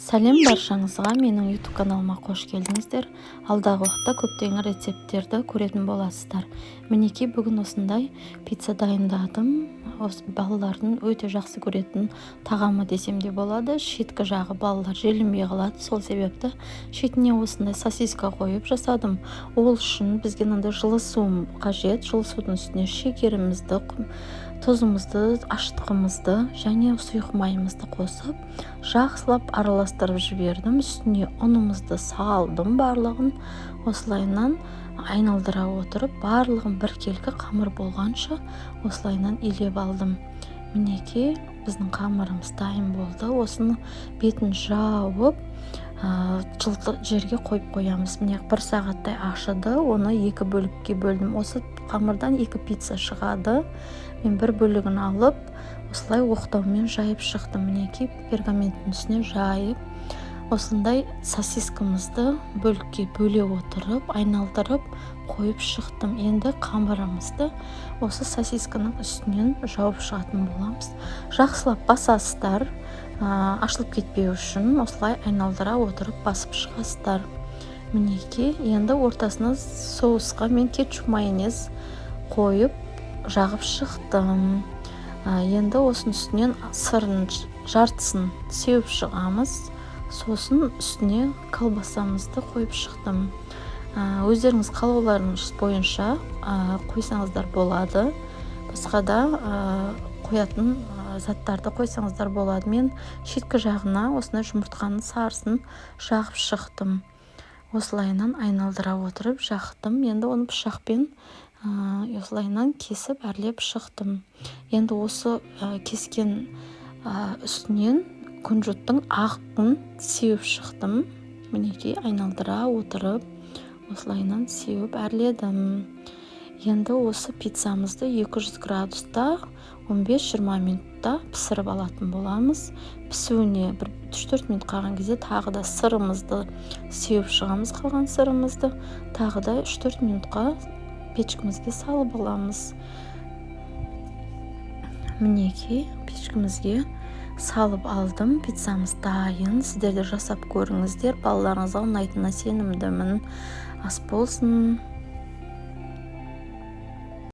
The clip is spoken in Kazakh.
Сәлем баршаңызға, менің YouTube каналыма қош келдіңіздер. Алдағы уақытта көптеген рецепттерді көретін боласыздар. Мінекей бүгін осындай пицца дайындадым. Балалардың өте жақсы көретін тағамы десем де болады. Шеткі жағы балалар желінбей қалады. Сол себепті шетіне осындай сосиска қойып жасадым. Ол үшін бізге мынандай жылы су қажет. Жылы судың үстіне шекерімізді, тұзымызды, аштығымызды және сұйық майымызды қосып, жақсылап араластырып жібердім. Үстіне ұнымызды салдым барлығын. Осылайынан айналдыра отырып, барлығын біркелкі қамыр болғанша осылайынан илеп алдым. Мінекей біздің қамырымыз дайын болды. Осыны бетін жауып, жылы жерге қойып қоямыз. Міне 1 сағаттай ашыды. Оны 2 бөлікке бөлдім. Осы қамырдан 2 пицца шығады. Мен бір бөлігін алып, осылай оқтаумен жайып шықтым. Мінекей пергаменттің үстіне жайып, осындай сосискамызды бөлікке бөле отырып, айналдырып қойып шықтым. Енді қамырымызды осы сосисканың үстінен жауып шығатын боламыз. Жақсылап басасыздар, ашылып кетпеу үшін осылай айналдыра отырып басып шығасыздар. Мінекей енді ортасына соусқа мен кетчуп майонез қойып жағып шықтым. Енді осының үстінен сырын жартысын сеуіп шығамыз. Сосын үстіне колбасамызды қойып шықтым. Өздеріңіз қалауларыңыз бойынша қойсаңыздар болады. Басқа да қоятын заттарды қойсаңыздар болады. Мен шеткі жағына осындай жұмыртқаның сарысын жағып шықтым. Осылайынан айналдыра отырып жақтым. Енді оны пышақпен осылайынан кесіп әрлеп шықтым. Енді осы кескен үстінен күнжіттің ағын сеуіп шықтым. Мінекей айналдыра отырып осылайынан сеуіп әрледім. Енді осы пиццамызды 200 градуста 15-20 минутта пісіріп алатын боламыз. Пісуіне 3-4 минут қалған кезде тағы да сырымызды сеуіп шығамыз. Қалған сырымызды тағы да 3-4 минутқа печкімізге салып аламыз. Мінекей печкімізге салып алдым. Пиццамыз дайын. Сіздер де жасап көріңіздер. Балаларыңызға ұнайтынына сенімдімін. Ас болсын.